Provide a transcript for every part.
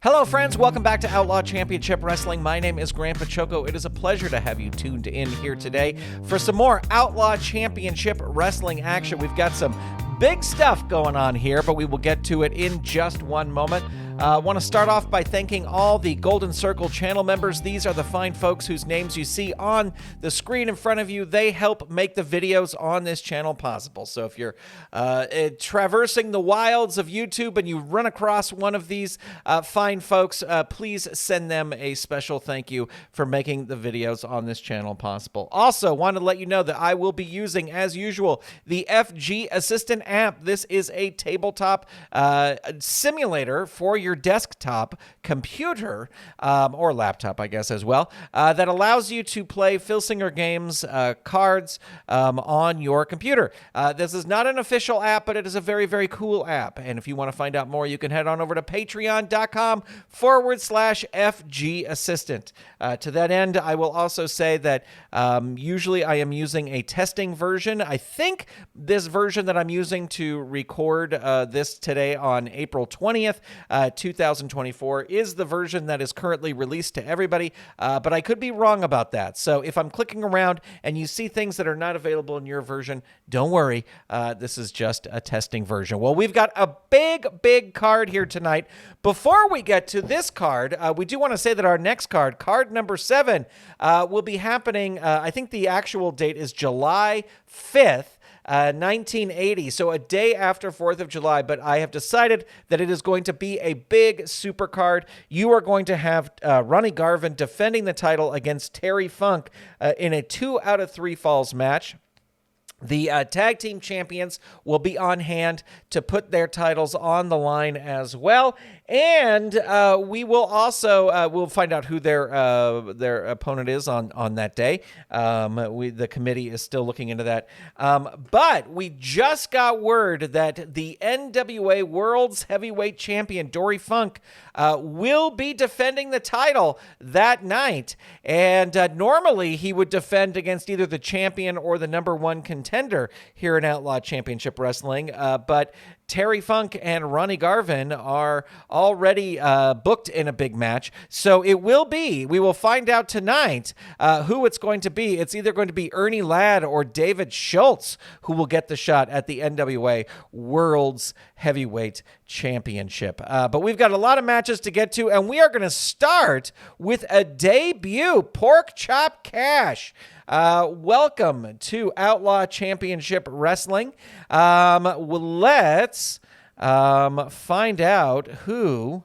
Hello friends, welcome back to Outlaw Championship Wrestling. My name is Grandpa Choco. It is a pleasure to have you tuned in here today for some more Outlaw Championship Wrestling action. We've got some big stuff going on here, but we will get to it in just one moment. I want to start off by thanking all the Golden Circle channel members. These are the fine folks whose names you see on the screen in front of you. They help make the videos on this channel possible. So if you're traversing the wilds of YouTube and you run across one of these fine folks, please send them a special thank you for making the videos on this channel possible. Also, want to let you know that I will be using, as usual, the FG Assistant app. This is a tabletop simulator for your desktop computer or laptop, I guess, as well, that allows you to play Filsinger games, cards on your computer. This is not an official app, but it is a very, very cool app. And if you want to find out more, you can head on over to patreon.com/FG Assistant. To that end, I will also say that usually I am using a testing version. I think this version that I'm using to record this today on April 20th, 2024 is the version that is currently released to everybody, but I could be wrong about that. So if I'm clicking around and you see things that are not available in your version, don't worry. This is just a testing version. Well, we've got a big card here tonight. Before we get to this card, we do want to say that our next card, card number 7, will be happening, I think the actual date is July 5th. 1980, so a day after 4th of July, but I have decided that it is going to be a big super card. You are going to have Ronnie Garvin defending the title against Terry Funk in a 2 out of 3 falls match. The tag team champions will be on hand to put their titles on the line as well. And we will also we'll find out who their opponent is on that day. The committee is still looking into that. But we just got word that the NWA World's Heavyweight Champion, Dory Funk, will be defending the title that night. And normally he would defend against either the champion or the #1 contender here in Outlaw Championship Wrestling. But Terry Funk and Ronnie Garvin are already booked in a big match. So we will find out tonight who it's going to be. It's either going to be Ernie Ladd or David Schultz who will get the shot at the NWA World's Heavyweight Championship. But we've got a lot of matches to get to, and we are going to start with a debut, Porkchop Cash. Welcome to Outlaw Championship Wrestling. Let's find out who.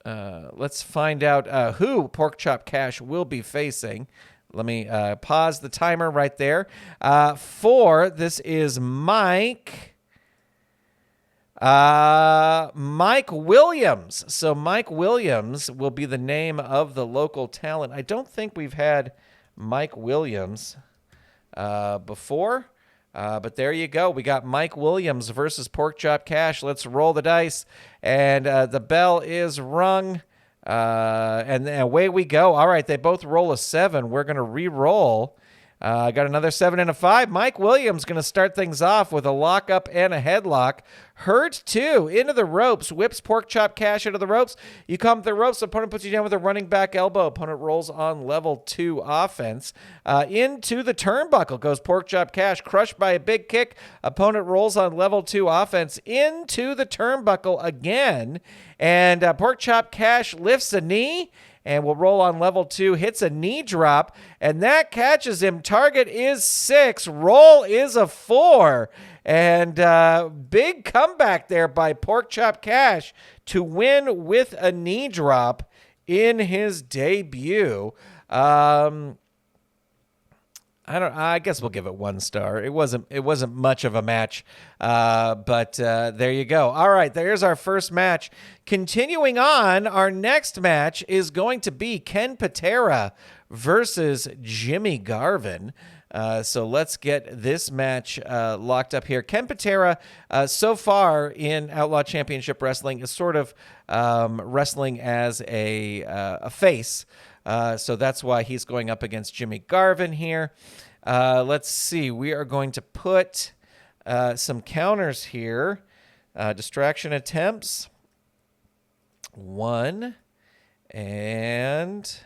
Let's find out who Porkchop Cash will be facing. Let me pause the timer right there. This is Mike Williams. So Mike Williams will be the name of the local talent. I don't think we've had Mike Williams before, but there you go. We got Mike Williams versus Porkchop Cash. Let's roll the dice, and the bell is rung, and away we go. All right, they both roll a 7. We're going to re-roll. I got another 7 and a 5. Mike Williams going to start things off with a lockup and a headlock. Hurt 2 into the ropes, whips Porkchop Cash into the ropes. You come to the ropes, opponent puts you down with a running back elbow. Opponent rolls on level 2 offense. Into the turnbuckle goes Porkchop Cash, crushed by a big kick. Opponent rolls on level 2 offense into the turnbuckle again. And Porkchop Cash lifts a knee and will roll on level 2, hits a knee drop, and that catches him. Target is 6, roll is a 4, and big comeback there by Porkchop Cash to win with a knee drop in his debut. I guess we'll give it 1 star. It wasn't much of a match, but there you go. All right, there's our first match. Continuing on, our next match is going to be Ken Patera versus Jimmy Garvin. So let's get this match locked up here. Ken Patera, so far in Outlaw Championship Wrestling, is sort of wrestling as a face. So that's why he's going up against Jimmy Garvin here. Let's see. We are going to put some counters here. Distraction attempts, 1. And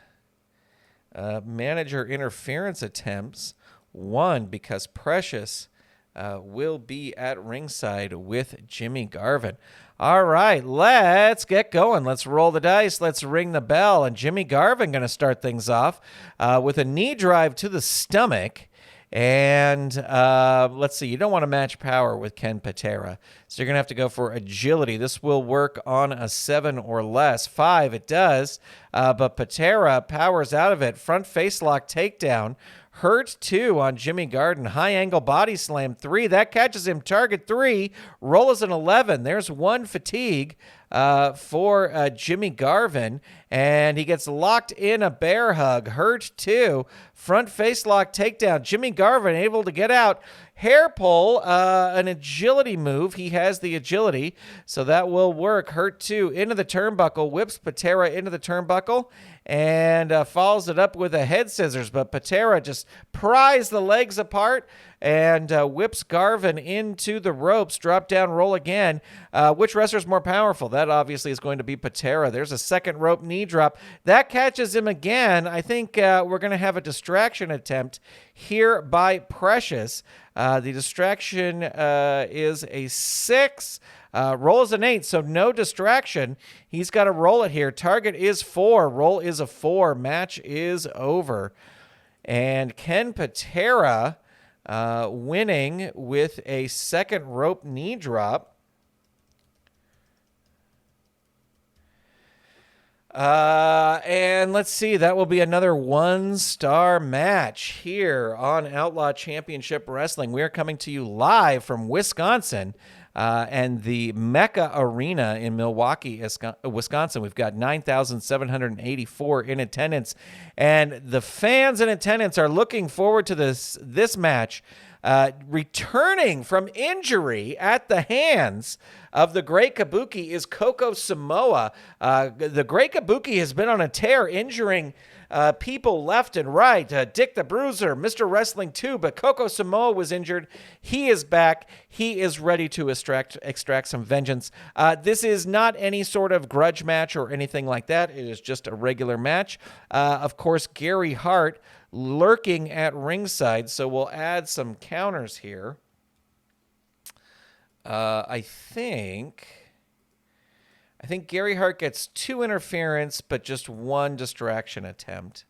manager interference attempts, 1, because Precious will be at ringside with Jimmy Garvin. All right, let's get going. Let's roll the dice. Let's ring the bell. And Jimmy Garvin going to start things off with a knee drive to the stomach. And let's see, you don't want to match power with Ken Patera, so you're going to have to go for agility. This will work on a 7 or less. 5, it does, but Patera powers out of it. Front face lock takedown. Hurt 2 on Jimmy Garvin. High angle body slam 3. That catches him. Target 3. Roll is an 11. There's 1 fatigue for Jimmy Garvin. And he gets locked in a bear hug. Hurt 2. Front face lock takedown. Jimmy Garvin able to get out. Hair pull, an agility move. He has the agility, so that will work. Hurt 2 into the turnbuckle. Whips Patera into the turnbuckle and follows it up with a head scissors. But Patera just pries the legs apart and whips Garvin into the ropes. Drop down roll again. Which wrestler's more powerful? That obviously is going to be Patera. There's a second rope knee drop. That catches him again. I think we're going to have a distraction attempt here by Precious. The distraction is a 6. Roll is an 8, so no distraction. He's got to roll it here. Target is 4. Roll is a 4. Match is over. And Ken Patera winning with a second rope knee drop. And let's see, that will be another 1-star match here on Outlaw Championship Wrestling. We are coming to you live from Wisconsin and the Mecca Arena in Milwaukee, Wisconsin. We've got 9,784 in attendance, and the fans in attendance are looking forward to this match. Returning from injury at the hands of the Great Kabuki is Coco Samoa. The Great Kabuki has been on a tear, injuring people left and right. Dick the Bruiser, Mr. Wrestling 2, but Coco Samoa was injured. He is back. He is ready to extract some vengeance. This is not any sort of grudge match or anything like that. It is just a regular match. Of course, Gary Hart lurking at ringside, so we'll add some counters here. I think Gary Hart gets 2 interference, but just 1 distraction attempt.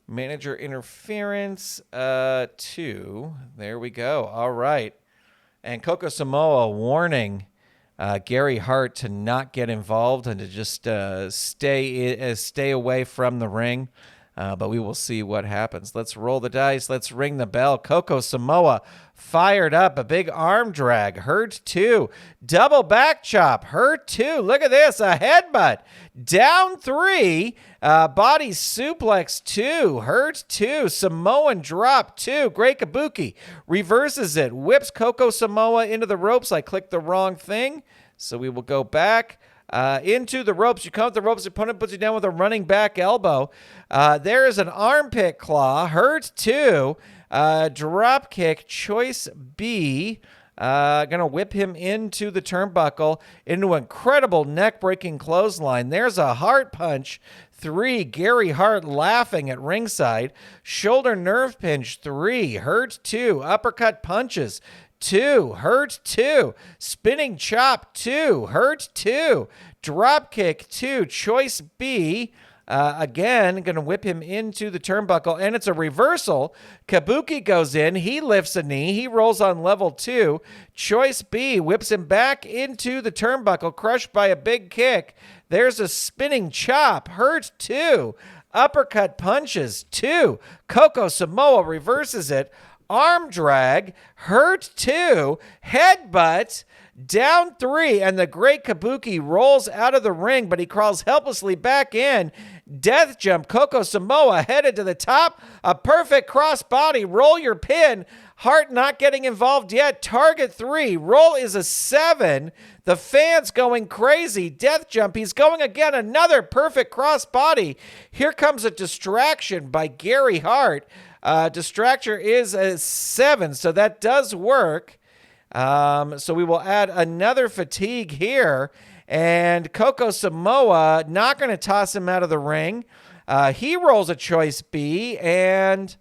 Manager interference, 2. There we go. All right. And Coco Samoa warning Gary Hart to not get involved and to just stay away from the ring. But we will see what happens. Let's roll the dice. Let's ring the bell. Coco Samoa fired up. A big arm drag. Hurt 2. Double back chop. Hurt 2. Look at this. A headbutt. Down 3. Body suplex 2. Hurt 2. Samoan drop 2. Great Kabuki reverses it. Whips Coco Samoa into the ropes. I clicked the wrong thing, so we will go back. Into the ropes. You come up the ropes. Opponent puts you down with a running back elbow. There is an armpit claw. Hurt 2. Drop kick. Choice B. Gonna whip him into the turnbuckle. Into an incredible neck-breaking clothesline. There's a heart punch. 3. Gary Hart laughing at ringside. Shoulder nerve pinch. 3. Hurt 2. Uppercut punches. 2. Hurt 2. Spinning chop 2. Hurt 2. Drop kick 2. Choice B. Again, going to whip him into the turnbuckle, and it's a reversal. Kabuki goes in. He lifts a knee. He rolls on level 2. Choice B whips him back into the turnbuckle, crushed by a big kick. There's a spinning chop. Hurt 2. Uppercut punches 2. Coco Samoa reverses it. Arm drag, hurt 2, headbutt, down 3, and the Great Kabuki rolls out of the ring, but he crawls helplessly back in. Death jump, Coco Samoa headed to the top, a perfect crossbody, roll your pin. Hart not getting involved yet. Target 3, roll is a 7. The fans going crazy. Death jump, he's going again, another perfect crossbody. Here comes a distraction by Gary Hart. Distractor is a 7, so that does work. So we will add another fatigue here. And Coco Samoa, not going to toss him out of the ring. He rolls a choice B, and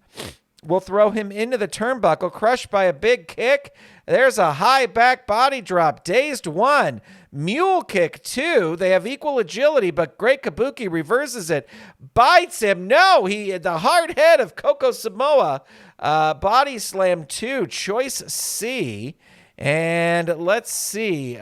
we'll throw him into the turnbuckle, crushed by a big kick. There's a high back body drop. Dazed 1. Mule kick 2. They have equal agility, but Great Kabuki reverses it. Bites him. No, the hard head of Coco Samoa. Body slam 2. Choice C. And let's see.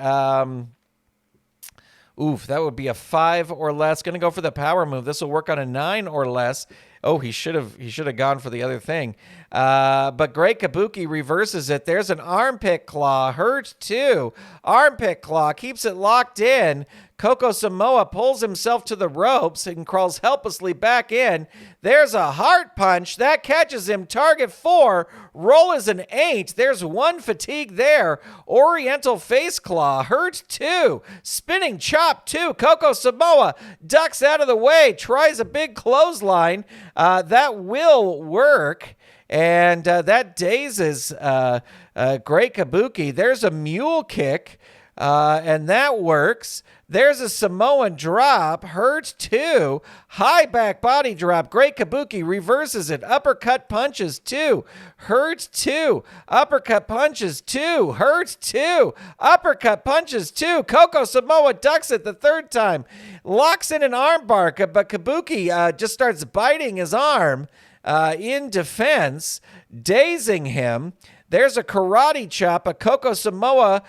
Oof, that would be a 5 or less. Going to go for the power move. This will work on a 9 or less. Oh, he should have gone for the other thing. But Great Kabuki reverses it. There's an armpit claw. Hurt 2. Armpit claw keeps it locked in. Coco Samoa pulls himself to the ropes and crawls helplessly back in. There's a Hart punch. That catches him. Target 4. Roll is an 8. There's 1 fatigue there. Oriental face claw. Hurt 2. Spinning chop 2. Coco Samoa ducks out of the way. Tries a big clothesline. That will work. And that dazes Great Kabuki. There's a mule kick. And that works. There's a Samoan drop. Hurt 2. High back body drop. Great Kabuki reverses it. Uppercut punches 2. Hurt 2. Uppercut punches 2. Hurt 2. Uppercut punches 2. Coco Samoa ducks it the third time. Locks in an armbar, but Kabuki just starts biting his arm in defense, dazing him. There's a karate chop. A Coco Samoa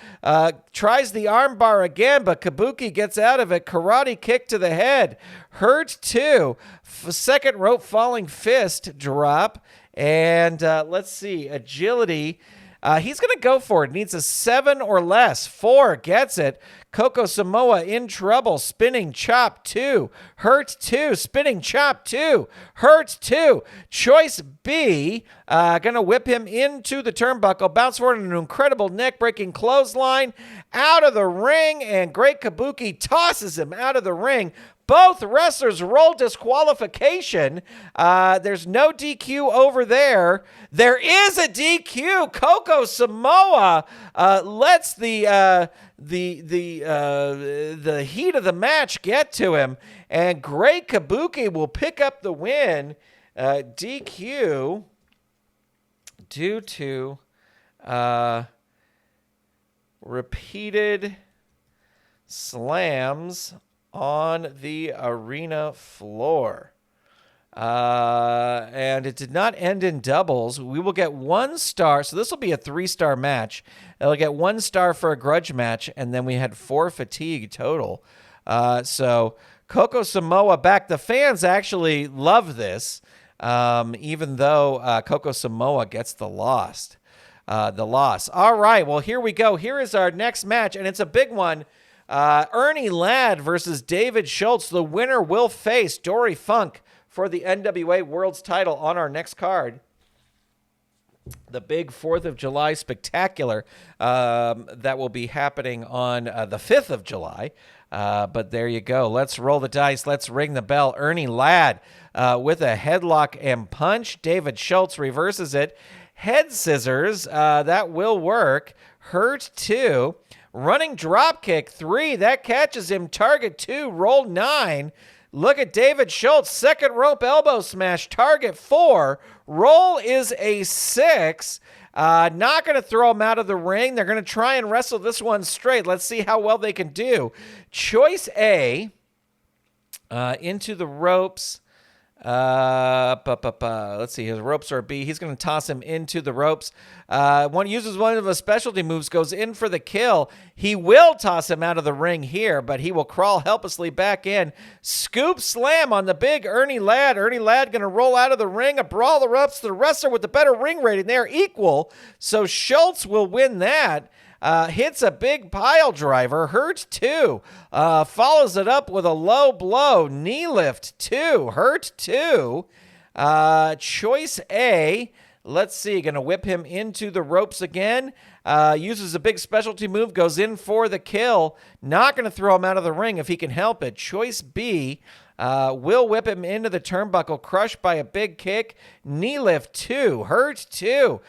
tries the armbar again, but Kabuki gets out of it. Karate kick to the head. Hurt 2. Second rope falling fist drop. And let's see. Agility. He's going to go for it. Needs a 7 or less. 4 gets it. Coco Samoa in trouble. Spinning chop 2. Hurt 2. Spinning chop 2. Hurt 2. Choice B. Going to whip him into the turnbuckle. Bounce forward an incredible neck-breaking clothesline. Out of the ring. And Great Kabuki tosses him out of the ring. Both wrestlers roll disqualification. There's no DQ over there. There is a DQ. Coco Samoa lets the heat of the match get to him, and Great Kabuki will pick up the win. DQ due to repeated slams on the arena floor. And it did not end in doubles. We will get 1 star. So this will be a 3-star match. It'll get 1 star for a grudge match, and then we had 4 fatigue total. So Coco Samoa back. The fans actually love this, even though Coco Samoa gets the loss. All right, well, here we go. Here is our next match, and it's a big one. Ernie Ladd versus David Schultz. The winner will face Dory Funk for the NWA World's title on our next card. The big 4th of July spectacular that will be happening on the 5th of July. But there you go. Let's roll the dice. Let's ring the bell. Ernie Ladd with a headlock and punch. David Schultz reverses it. Head scissors. That will work. Hurt 2. Running drop kick 3. That catches him. Target 2. Roll 9. Look at David Schultz. Second rope elbow smash. Target 4. Roll is a 6. Not going to throw him out of the ring. They're going to try and wrestle this one straight. Let's see how well they can do. Choice A. Into the ropes. Let's see. His ropes are B. He's going to toss him into the ropes. Uses one of the specialty moves, goes in for the kill. He will toss him out of the ring here, but he will crawl helplessly back in. Scoop slam on the big Ernie Ladd. Ernie Ladd going to roll out of the ring. A brawl erupts. The wrestler with the better ring rating. They're equal, so Schultz will win that. Hits a big pile driver. Hurt 2. Follows it up with a low blow. Knee lift 2. Hurt 2. Choice A. Let's see. Going to whip him into the ropes again. Uses a big specialty move. Goes in for the kill. Not going to throw him out of the ring if he can help it. Choice B. Will whip him into the turnbuckle, crushed by a big kick. Knee lift 2, hurt 2.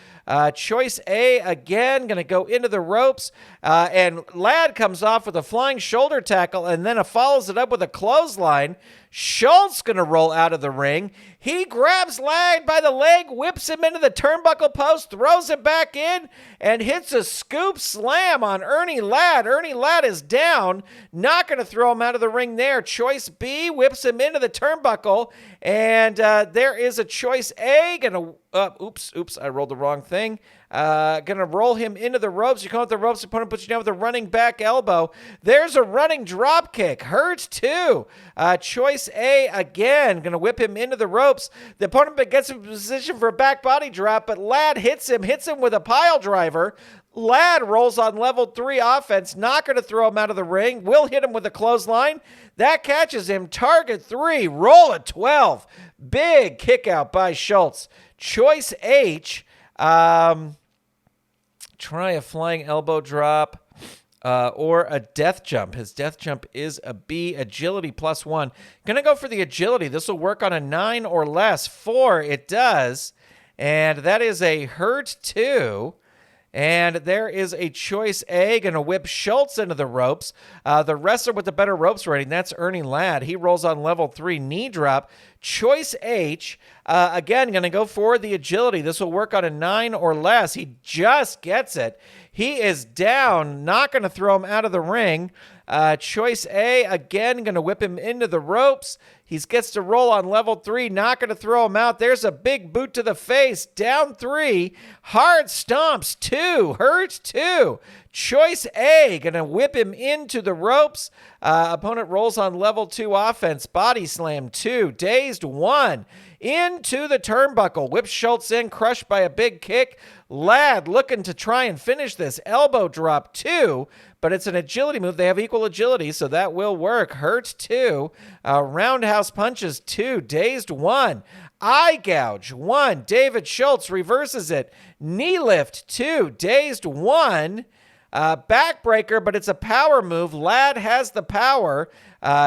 Choice A again, going to go into the ropes. And Ladd comes off with a flying shoulder tackle and then follows it up with a clothesline. Schultz going to roll out of the ring. He grabs Ladd by the leg, whips him into the turnbuckle post, throws it back in, and hits a scoop slam on Ernie Ladd. Ernie Ladd is down. Not going to throw him out of the ring there. Choice B whips him into the turnbuckle, and there is a choice A. Going to oops, I rolled the wrong thing. Gonna roll him into the ropes. You come with the ropes, opponent puts you down with a running back elbow. There's a running drop kick. Hurt 2. Choice A again. Gonna whip him into the ropes. The opponent gets in position for a back body drop, but Ladd hits him with a pile driver. Ladd rolls on level 3 offense. Not going to throw him out of the ring. Will hit him with a clothesline. That catches him. Target 3. Roll a 12. Big kick out by Schultz. Choice H. Try a flying elbow drop or a death jump. His death jump is a B. Agility +1. Going to go for the agility. This will work on a 9 or less. 4, it does. And that is a hurt 2. And there is a choice A, going to whip Schultz into the ropes. The wrestler with the better ropes rating, that's Ernie Ladd. He rolls on level 3 knee drop. Choice H, again, going to go for the agility. This will work on a 9 or less. He just gets it. He is down, not going to throw him out of the ring. Choice A, again, going to whip him into the ropes. He gets to roll on level 3, not going to throw him out. There's a big boot to the face, down 3. Hard stomps 2, hurt 2. Choice A, going to whip him into the ropes. Opponent rolls on level 2 offense, body slam 2, dazed 1. Into the turnbuckle, whips Schultz in, crushed by a big kick. Ladd looking to try and finish this, elbow drop 2, but it's an agility move. They have equal agility, so that will work. Hurt 2, roundhouse punches 2, dazed 1. Eye gouge 1, David Schultz reverses it. Knee lift 2, dazed 1. Backbreaker, but it's a power move. Ladd has the power,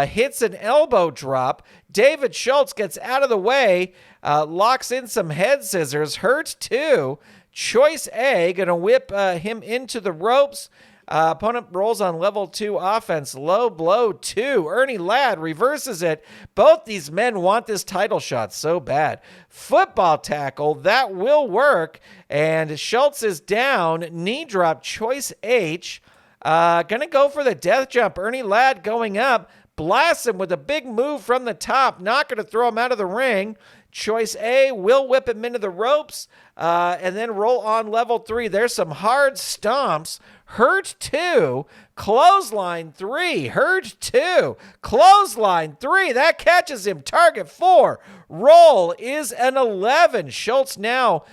hits an elbow drop. David Schultz gets out of the way, locks in some head scissors. Hurt 2. Choice A, going to whip him into the ropes. Opponent rolls on level 2 offense. Low blow 2. Ernie Ladd reverses it. Both these men want this title shot so bad. Football tackle. That will work. And Schultz is down. Knee drop. Choice H. Gonna go for the death jump. Ernie Ladd going up. Blasts him with a big move from the top. Not going to throw him out of the ring. Choice A will whip him into the ropes and then roll on level 3. There's some hard stomps. Hurt 2. Clothesline 3. Hurt 2. Clothesline 3. That catches him. Target 4. Roll is an 11. Schultz now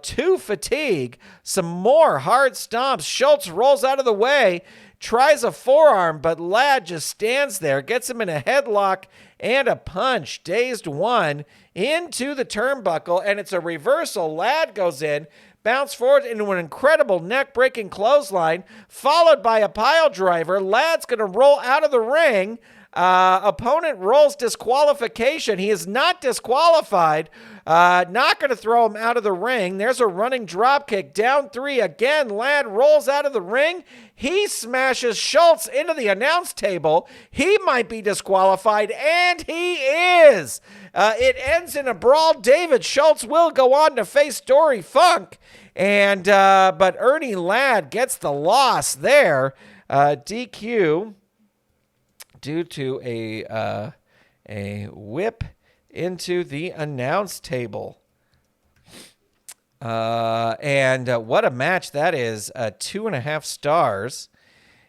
2 fatigue. Some more hard stomps. Schultz rolls out of the way. Tries a forearm, but Ladd just stands there, gets him in a headlock and a punch. Dazed 1 into the turnbuckle, and it's a reversal. Ladd goes in, bounce forward into an incredible neck-breaking clothesline, followed by a pile driver. Ladd's going to roll out of the ring. Opponent rolls disqualification. He is not disqualified. Not going to throw him out of the ring. There's a running drop kick. Down 3 again. Ladd rolls out of the ring. He smashes Schultz into the announce table. He might be disqualified, and he is. It ends in a brawl. David Schultz will go on to face Dory Funk, and but Ernie Ladd gets the loss there. DQ due to a whip into the announce table. And what a match that is. 2.5 stars.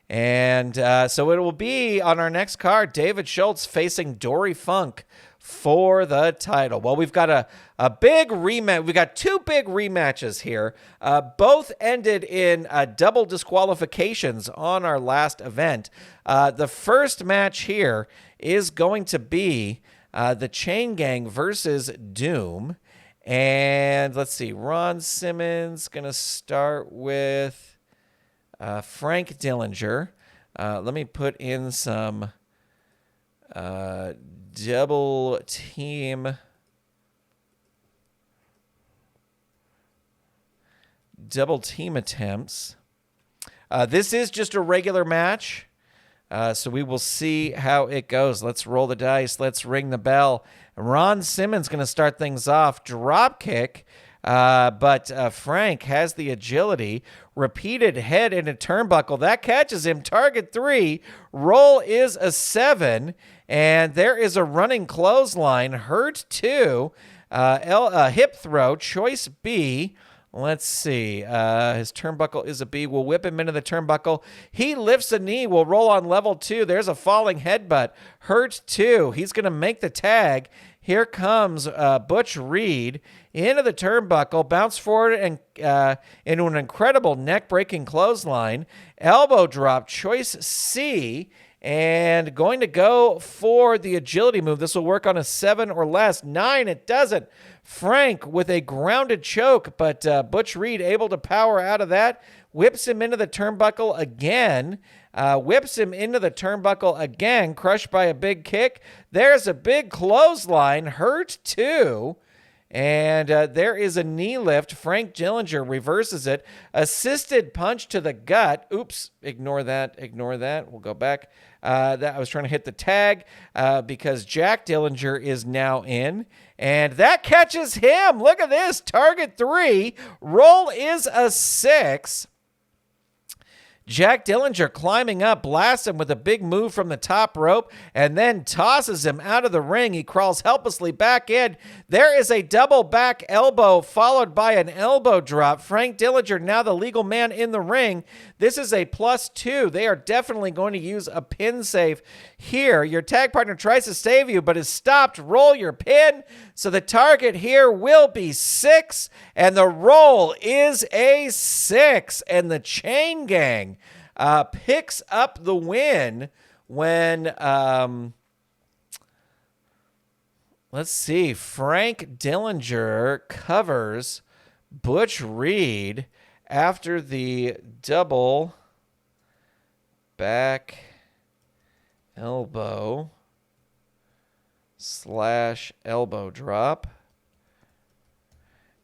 And so it will be on our next card, David Schultz facing Dory Funk for the title. Well, we've got a big rematch. We got 2 big rematches here. Both ended in double disqualifications on our last event. The first match here is going to be the Chain Gang versus Doom. And let's see, Ron Simmons going to start with Frank Dillinger. Let me put in some Double team attempts. This is just a regular match, so we will see how it goes. Let's roll the dice. Let's ring the bell. Ron Simmons going to start things off. Drop kick, but Frank has the agility. Repeated head into turnbuckle. That catches him. Target 3. Roll is a 7, and there is a running clothesline. Hurt 2. Hip throw. Choice B. Let's see. His turnbuckle is a B. We'll whip him into the turnbuckle. He lifts a knee. We'll roll on level 2. There's a falling headbutt. Hurt 2. He's going to make the tag. Here comes Butch Reed into the turnbuckle. Bounce forward and into an incredible neck-breaking clothesline. Elbow drop. Choice C. And going to go for the agility move. This will work on a 7 or less. 9, it doesn't. Frank with a grounded choke, but Butch Reed able to power out of that. Whips him into the turnbuckle again. Whips him into the turnbuckle again. Crushed by a big kick. There's a big clothesline. Hurt 2. And there is a knee lift. Frank Dillinger reverses it. Assisted punch to the gut. Oops. Ignore that. Ignore that. We'll go back. That I was trying to hit the tag because Jack Dillinger is now in. And that catches him. Look at this. Target 3. Roll is a 6. Jack Dillinger climbing up, blasts him with a big move from the top rope, and then tosses him out of the ring. He crawls helplessly back in. There is a double back elbow followed by an elbow drop. Frank Dillinger now the legal man in the ring. This is a +2. They are definitely going to use a pin save here. Your tag partner tries to save you, but is stopped. Roll your pin. So the target here will be 6, and the roll is a 6, and the Chain Gang picks up the win when, let's see, Frank Dillinger covers Butch Reed after the double back elbow / elbow drop.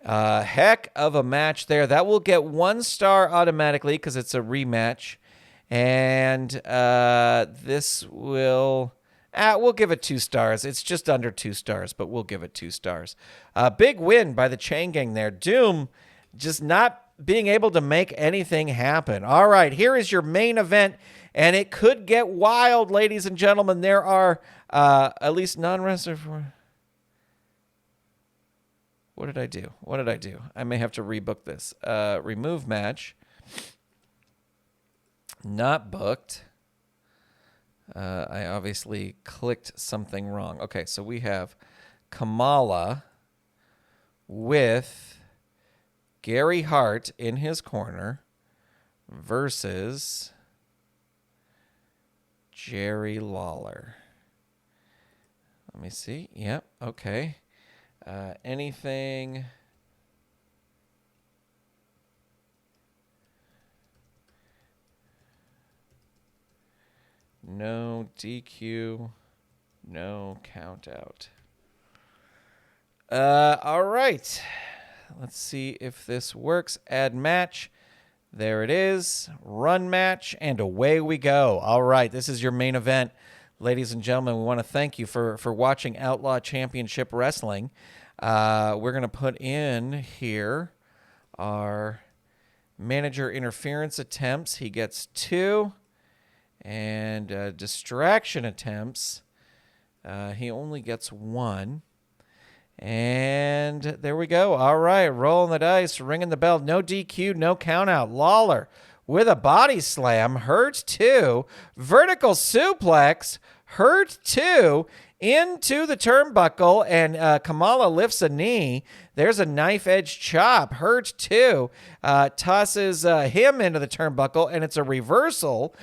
Heck of a match there. That will get 1 star automatically because it's a rematch. And this will... we'll give it 2 stars. It's just under 2 stars, but we'll give it 2 stars. Big win by the Chain Gang there. Doom just not being able to make anything happen. All right, here is your main event, and it could get wild, ladies and gentlemen. There are at least non-wrestler for... What did I do? What did I do? I may have to rebook this. Remove match. Not booked. I obviously clicked something wrong. Okay, so we have Kamala with Gary Hart in his corner versus Jerry Lawler. Let me see. Yep, okay. Anything... No DQ, no count out. All right. Let's see if this works. Add match. There it is. Run match, and away we go. All right, this is your main event. Ladies and gentlemen, we want to thank you for watching Outlaw Championship Wrestling. We're going to put in here our manager interference attempts. He gets 2. And distraction attempts, he only gets 1. And there we go. All right, rolling the dice, ringing the bell. No DQ, no count out. Lawler with a body slam. Hurt 2. Vertical suplex. Hurt 2. Into the turnbuckle, and Kamala lifts a knee. There's a knife edge chop. Hurt 2. Tosses him into the turnbuckle, and it's a reversal.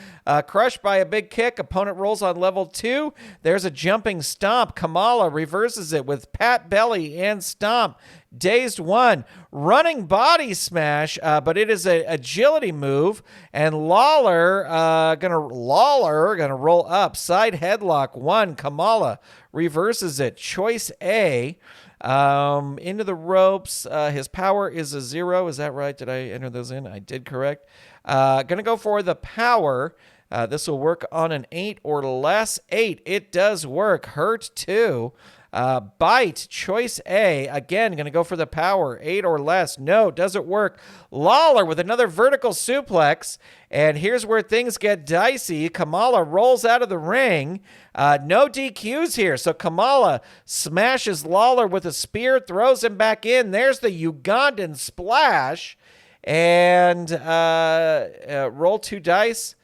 Crushed by a big kick. Opponent rolls on level 2. There's a jumping stomp. Kamala reverses it with pat belly and stomp. Dazed 1. Running body smash, but it is an agility move. And Lawler gonna roll up. Side headlock 1. Kamala reverses it. Choice A. Into the ropes. His power is a 0. Is that right? Did I enter those in? I did, correct. Gonna go for the power. This will work on an 8 or less. 8. It does work. Hurt 2. Bite. Choice A. Again, gonna go for the power. 8 or less. No, doesn't work. Lawler with another vertical suplex. And here's where things get dicey. Kamala rolls out of the ring. No DQs here. So Kamala smashes Lawler with a spear, throws him back in. There's the Ugandan splash. And roll 2 dice.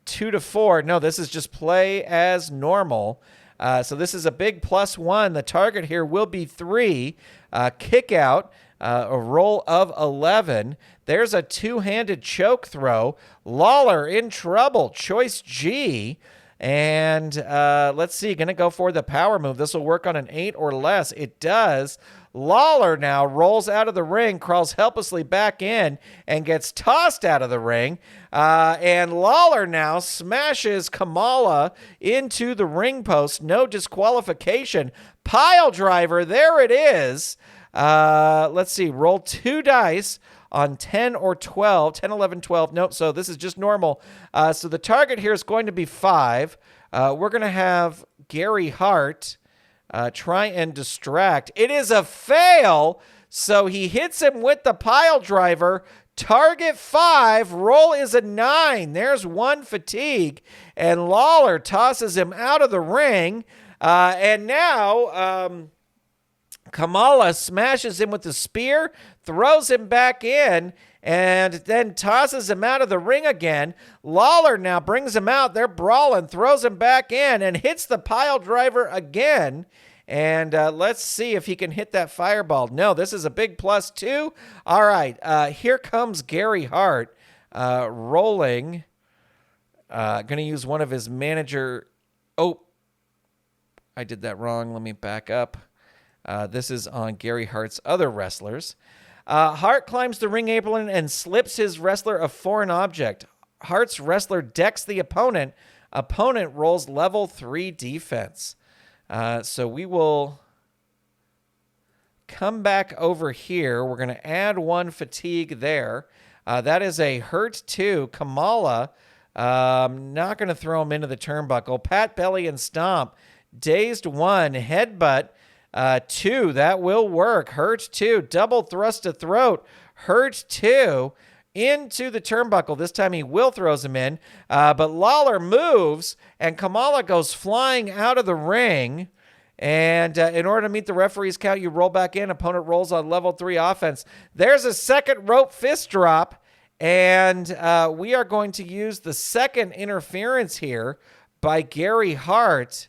2 to 4. No, this is just play as normal. So this is a big +1. The target here will be 3. Kick out. A roll of 11. There's a 2-handed choke throw. Lawler in trouble. Choice G. And let's see. Going to go for the power move. This will work on an 8 or less. It does. Lawler now rolls out of the ring, crawls helplessly back in, and gets tossed out of the ring. And Lawler now smashes Kamala into the ring post. No disqualification. Pile driver. There it is. Let's see. Roll 2 dice on 10 or 12. 10, 11, 12. Nope. So this is just normal. So the target here is going to be 5. We're going to have Gary Hart try and distract. It is a fail. So he hits him with the pile driver. Target 5. Roll is a 9. There's 1 fatigue. And Lawler tosses him out of the ring. And now Kamala smashes him with the spear, throws him back in, and then tosses him out of the ring again. Lawler now brings him out. They're brawling, throws him back in, and hits the pile driver again. And let's see if he can hit that fireball. No, this is a big +2. All right, here comes Gary Hart rolling. Going to use one of his manager. Oh, I did that wrong. Let me back up. This is on Gary Hart's other wrestlers. Hart climbs the ring apron and slips his wrestler a foreign object. Hart's wrestler decks the opponent. Opponent rolls level 3 defense. So we will come back over here. We're going to add 1 fatigue there. That is a hurt 2. Kamala, not going to throw him into the turnbuckle. Pat belly and stomp. Dazed 1. Headbutt. 2, that will work. Hurt 2, double thrust to throat. Hurt 2, into the turnbuckle. This time he will throws him in. But Lawler moves, and Kamala goes flying out of the ring. And in order to meet the referee's count, you roll back in. Opponent rolls on level 3 offense. There's a second rope fist drop. And we are going to use the second interference here by Gary Hart.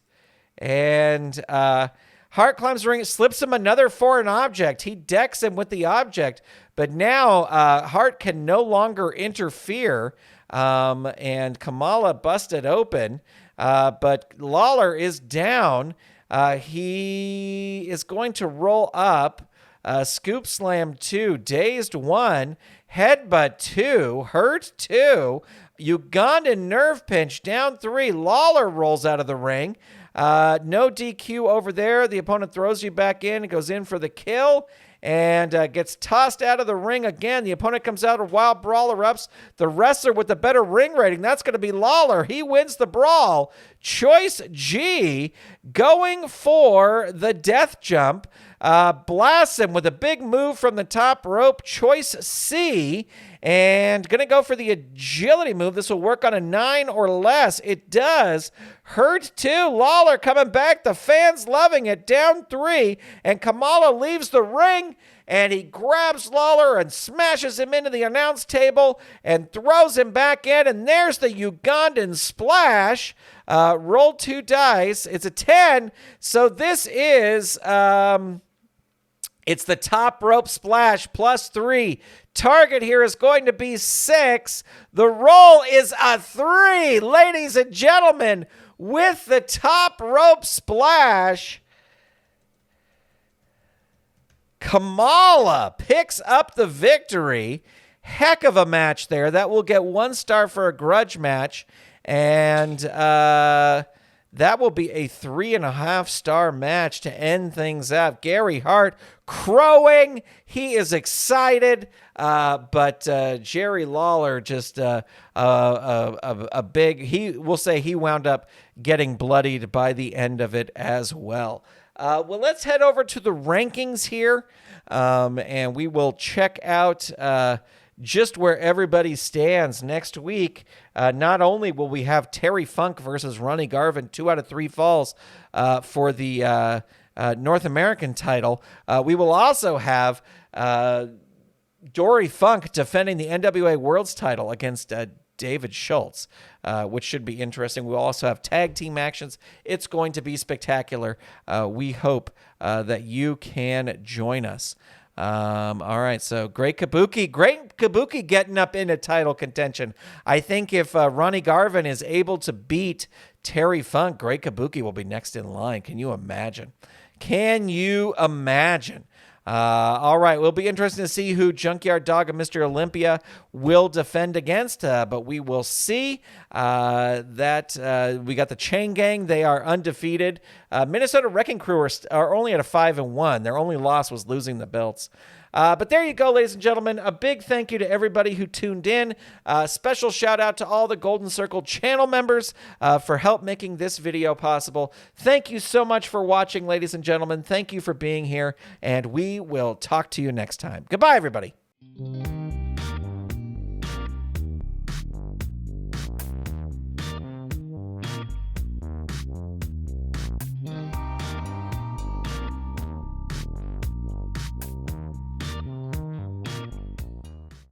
And Hart climbs the ring, slips him another foreign object. He decks him with the object, but now Hart can no longer interfere, and Kamala busted open, but Lawler is down. He is going to roll up, scoop slam 2, dazed 1, headbutt 2, hurt 2, Ugandan nerve pinch down 3. Lawler rolls out of the ring. No DQ over there. The opponent throws you back in and goes in for the kill and gets tossed out of the ring again. The opponent comes out of wild brawler ups. The wrestler with the better ring rating, that's going to be Lawler. He wins the brawl. Choice G going for the death jump. Blasts him with a big move from the top rope. Choice C. And going to go for the agility move. This will work on a 9 or less. It does. Hurt 2. Lawler coming back. The fans loving it. Down 3. And Kamala leaves the ring. And he grabs Lawler and smashes him into the announce table and throws him back in. And there's the Ugandan splash. Roll 2 dice. It's a 10. So this is... it's the top rope splash +3. Target here is going to be 6. The roll is a 3. Ladies and gentlemen, with the top rope splash, Kamala picks up the victory. Heck of a match there. That will get 1 star for a grudge match. And that will be a 3.5 star match to end things up. Gary Hart crowing. He is excited. But Jerry Lawler just a big, we'll say he wound up getting bloodied by the end of it as well. Well, let's head over to the rankings here, and we will check out just where everybody stands next week. Not only will we have Terry Funk versus Ronnie Garvin, 2 out of 3 falls for the North American title, we will also have Dory Funk defending the NWA World's title against David Schultz, which should be interesting. We'll also have tag team actions. It's going to be spectacular. We hope that you can join us. All right, so great Kabuki getting up into title contention. I think if Ronnie Garvin is able to beat Terry Funk, Great Kabuki will be next in line. Can you imagine? All right, will be interesting to see who Junkyard Dog and Mr. Olympia will defend against, but we will see that we got the Chain Gang. They are undefeated. Minnesota Wrecking Crew are only at a 5-1. Their only loss was losing the belts. But there you go, ladies and gentlemen. A big thank you to everybody who tuned in. Special shout out to all the Golden Circle channel members for help making this video possible. Thank you so much for watching, ladies and gentlemen. Thank you for being here, and we will talk to you next time. Goodbye, everybody.